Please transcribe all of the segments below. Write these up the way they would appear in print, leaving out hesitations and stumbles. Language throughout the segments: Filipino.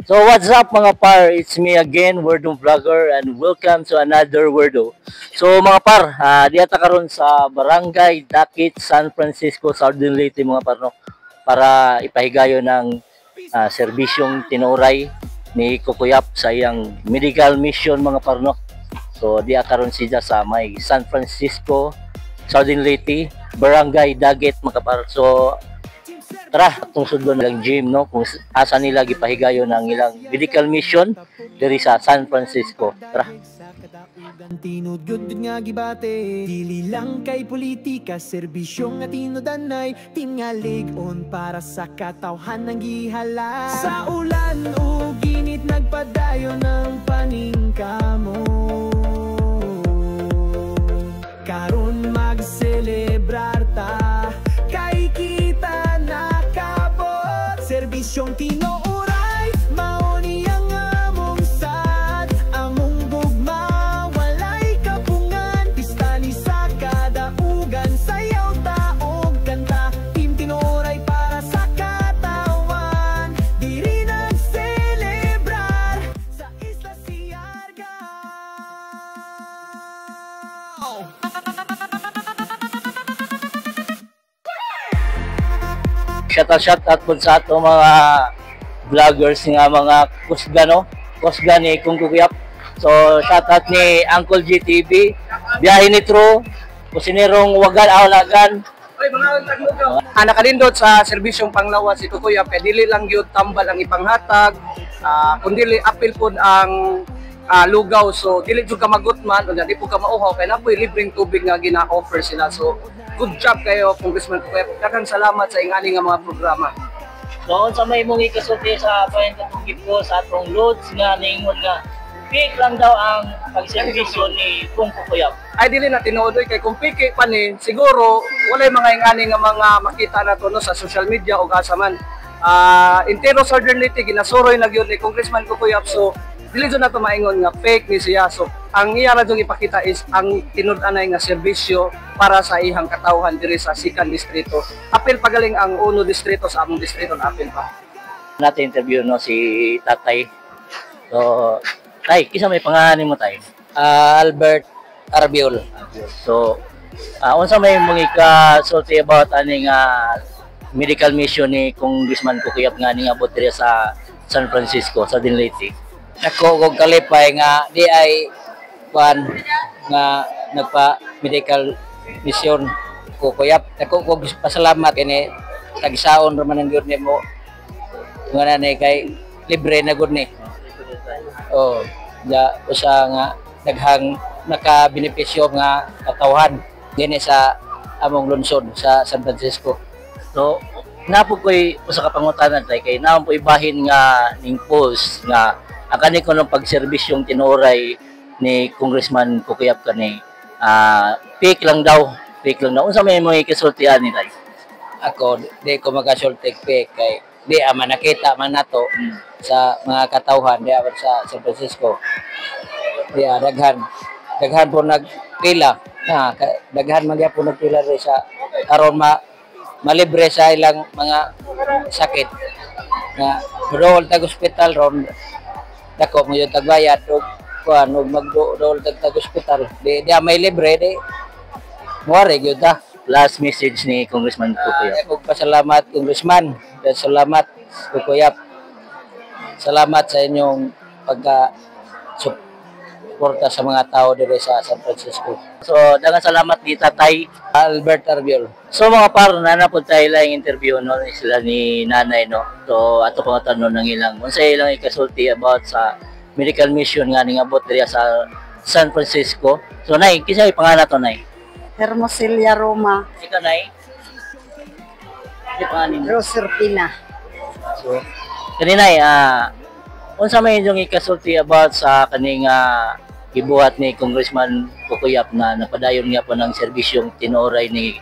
So what's up mga par? It's me again, Wordo Vlogger, and welcome to another Wordo. So mga par, diata karon sa Barangay Dakit, San Francisco, Southern Leyte mga par, no? Para ipahigayon ng serbisyong tinuray ni Kukuyap sa iyang medical mission mga par, no? So diya karon siya sa may San Francisco, Southern Leyte, Barangay Dakit mga par. So tara, atong sudlon ng gym, no, kung asa nila gipahigayon ng ilang medical mission diri sa San Francisco. Tara. Tinudgod nga gibate, dili lang kay politika, serbisyo nga tinudanay, tingalig-on para sa katawhan ng gihala. Sa ulan o ginit nagpadayon ng paningkamo, karon magselebrar ta, kay kita nakabot. Serbisyong tinuray, mauni ang among sad, among gugma, walay kapungan, pista ni sa kadaugan, sayaw taog kanta, team tinuray para sa katawan, diri nagselebrar sa Isla Siargao. Shout out po sa ato mga vloggers nga mga kusga, no? Kusga ni Kung Kukuyap. So shout out ni Uncle GTV, biyahe ni True, kusinerong wagan awlagan. Nakalindot sa serbisyong panglawas si Kukuyap, kaya dili lang gyud tambal ang ipanghatag, kundi apil pod ang lugaw. So dili jud ka magutman o di po ka mauhaw, kaya napoy libreng tubig nga gina-offer sila. So good job kayo, Congressman Kukuyap. Daghang salamat sa ingani nga mga programa. So sa may mong ikasulti sa point ng gipo sa atong loads nga ningon nga big lang daw ang pagserbisyo ni Kung Kukuyap. Ay dili na tinuodoy kay kung piki pa ni siguro walay mga ingani nga mga makita nato no sa social media o asa man. Intero Southern Leyte ginasuroy na gyud ni Congressman Kukuyap. So dili jud nato maingon nga fake ni siya. So ang iya ra jud ipakita is ang tinud-anay nga serbisyo para sa ihang katawhan diri sa Sikan distrito. Apil pagaling ang uno distrito sa among distrito na apil pa. Natin interview no si Tatay. So Tay, kisa may pangalan mo Tay? Albert Arbiol. So unsa may mong ikasulti about aning medical mission ni Congressman Kukuyap nga ning abot diri sa San Francisco, sa Leyte? Ako kog kalipay nga di ay kuan nga nagpa medical mission Kukuyap. Ako kog pasalamat kini tagsaon ra man ang gyud nimo. Nga nanay kay libre na gud ni. Oh, ja usa nga daghang nakabenepisyo nga katawhan dinhi sa among lungsod sa San Francisco. So napo ko'y usa ka pangutanan Tay, kay naon po ibahin nga ning post nga ang kani ko ng pagserbisyong tinuray ni Congressman Kukuyap kani fake lang daw. Unsa may mga ikasultian ni Tay? Ako di ko magasulti fake kay di man nakita man nato sa mga katawhan diya sa San Francisco. Diya daghan po nagpila daghan man po nagpila rin sa karon malibre sa ilang mga sakit nga dool tag hospital ron dako mo yung tagbayad og kuan og magdool tag hospital di may libre di muari gyud ta. Last message ni Congressman Kukuyap. Ako pasalamat Congressman, salamat Kukuyap. Salamat sa inyong pagka-suporta sa mga tao dito sa San Francisco. So, daghang salamat ni Tatay Albert Arbiol. So mga par, nanapod tayo lang interview no, sila ni Nanay, no. So ato pang tanong ng ilang unsay ilang ikasulti about sa medical mission nga ning abot diri sa San Francisco. So Nay, kinsa pangalan to Nay? Hermosilya Roma. Ikaw Nay? Pangalan mo? Roserpina. So kaninay unsa may inyong ikasulti about sa kaning gibuhat ni Congressman Kukuyap na napadayon nga po ng serbisyong tinuray ni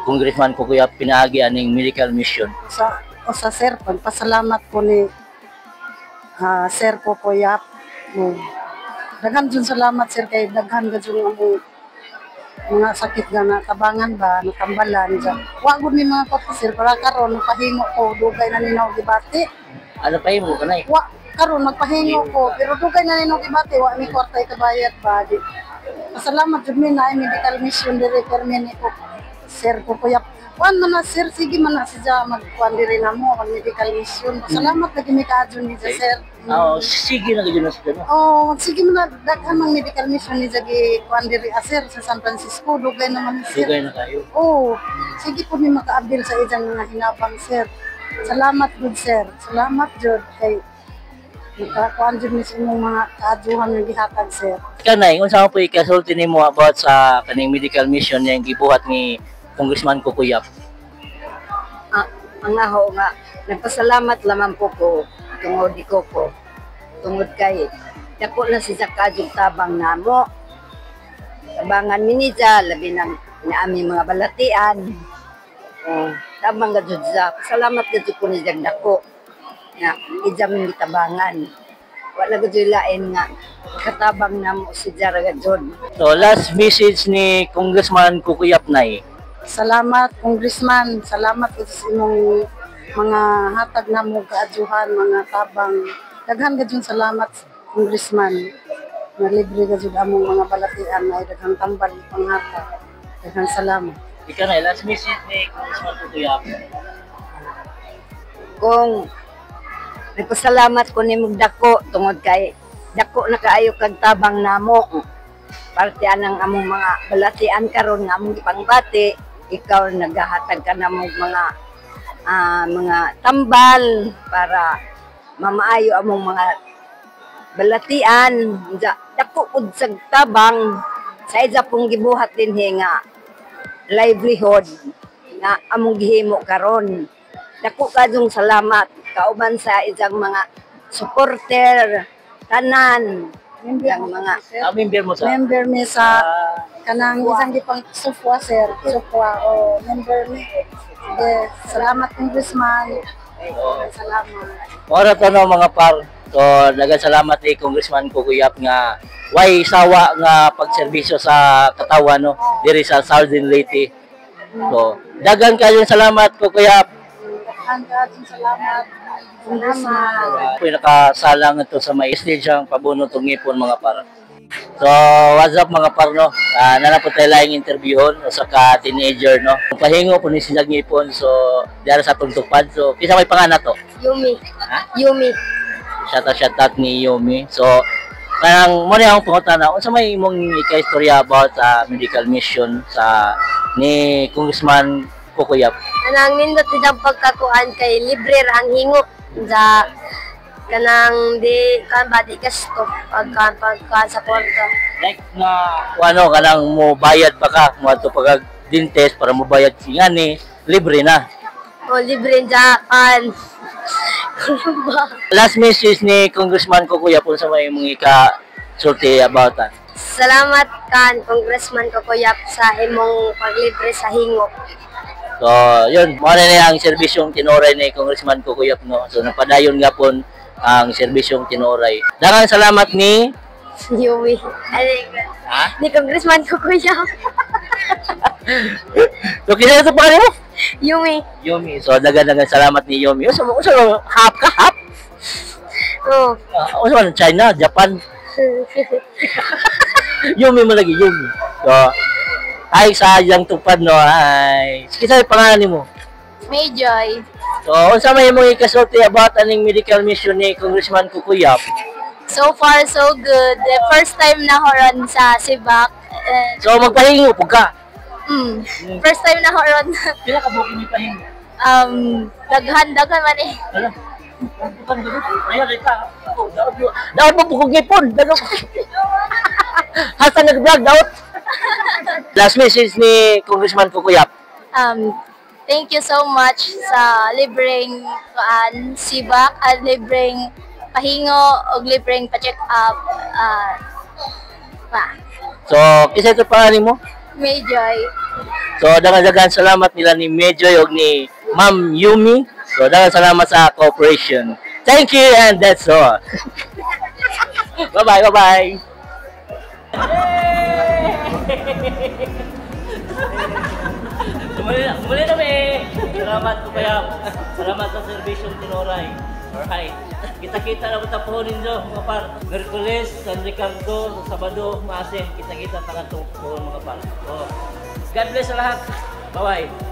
Congressman Kukuyap pinaagi aning medical mission? Sa sir, pasalamat po ni Sir Kukuyap. Daghan jud salamat sir kay daghan gud yung mga sakit nga natabangan ba, natambalan dyan. Wa gud ni mga koto sir, para karon pahingo ko, dugay na ninaw gibati. Ano pa mo ka na eh? karon magpahingo ko pero dugay na ninong ibati wa mi kwarta ikabayad ba di. Pasalamat jud mi na medical mission dire permi ni ko sir ko kuya. Kuan man na sir sige man na siya magkuan dire namo ang medical mission. Salamat lagi mi kaadyon ni sir. Sige na ganyan na sila, no? Sige man na daghan mang medical mission ni jagi kuan dire sir sa San Francisco dugay naman ni sir. Dugay na kayo. Sige po ni makaabil sa ijang mga hinabang sir. Salamat good sir. Salamat jud kay kuan jud ni sa imong mga kaadyuhan nga gihatag sir. Kanay, unsa mo po ikasulti nimo about sa kaning medical mission yang gibuhat ni Congressman Kukuyap? Ang aho nga, nagpasalamat lamang po ko tungod ko po. Tungod kay, dako na siya kadyong tabang namo. Tabangan minija, labi ng aming mga balatian. Tabang gadyo siya. Salamat gadyo po ni Jagdako. Na ijamin gitabangan. Wala gadyo lain nga katabang namo si Jara gadyo. So, last message ni Congressman Kukuyap nay. Salamat Congressman, salamat sa imong mga hatag namo kaadyuhan, mga tabang. Daghan gayud salamat Congressman. Na libre gayud among mga balatian na daghang tambal panghatag. Daghang salamat. Ikaw na, last message ni Congressman Kukuyap. Kung nagpasalamat ko ni Mugdako tungod kay dako na kaayo kag tabang namo. Parte anang among mga balatian karon nga among ipangbati, ikaw nagahatag ka na mong mga tambal para mamaayo among mga balatian. Dako ud sa tabang sa isa pong gibuhat din nga livelihood nga among gihimo karon. Dako kadong salamat kauban sa isang mga supporter tanan yang mga Member mo sa? Member mi sa kanang isang gipang sufwa sir, sufwa member mi. Salamat Congressman. Salamat. Ora to no mga par. So nagasalamat ni Congressman Kukuyap nga way sawa nga pagserbisyo sa katawan no diri sa Southern Leyte. So daghang kayong salamat Kukuyap. Daghang kayong salamat Congressman. Ako'y nakasalang ito sa may stage ang pabuno itong ngipon mga par. So, what's up mga par, no? Nanapot tayo lang interviewon sa ka-teenager, no? Pahingo po ni silang ngipon, so, dara sa tugtugpad. So, kisa may pangalan to? Yumi. Ha? Yumi. Shout out ni Yumi. So, parang muna akong pangutan na, unsa may imong ika-istorya about medical mission sa ni Congressman Kukuyap? Kanang nindot silang pagkakuan kay libre ra ang hingo sa kanang di kan badi kasto pagka sa kwarta. Like na ano kanang mo bayad pa ka mo ato pag dentist para mo bayad ngani libre na. O libre sa kan. Last message ni Congressman Kukuyap sa may mga ika-sulti about that. Salamat kan Congressman Kukuyap sa imong paglibre sa hingo. So, yun, mga na ang serbisyong tinoray ni Congressman Kukuyap, no? So, napadayon nga po ang serbisyong tinoray. Daghang salamat ni Yumi. Ha? Ni Congressman Kukuyap. So, kisa ito pa mo? Yumi. Yumi. So, daghang salamat ni Yumi. Usa hap ka, hap? Oh. Usa man China, Japan. Yumi mo lagi, Yumi. So, ay, sayang tupad, no? Ay. Kisa yung pangalan mo? Mayjoy. So, unsa may imong ikasulti about aning medical mission ni Congressman Kukuyap? So far, so good. The first time na horon sa Sibak. So, magpahingo po ka? First time na horon. Pila ka bukin ni pahingo? Daghan man eh. Ano? Ayaw, ka. Daot mo po kong ipon. Hasta nag-vlog, daot. Last message ni Congressman Kukuyap. Thank you so much sa libreng Sibak at libreng pahingo o libreng pa-check up. So, kisa ito pangalan mo? Mayjoy. So, daghang salamat nila ni Medjoy o ni Ma'am Yumi. So, daghang salamat sa cooperation. Thank you and that's all. Bye-bye, bye-bye. Muli na, Salamat Kukuyap. Salamat sa serbisyong tinoray. Alright. Kita-kita na po po ninyo, mga par. Merkules, San Ricardo, Sabado, Maasim. Kita-kita takan po mga par. So, God bless sa lahat. Bye-bye.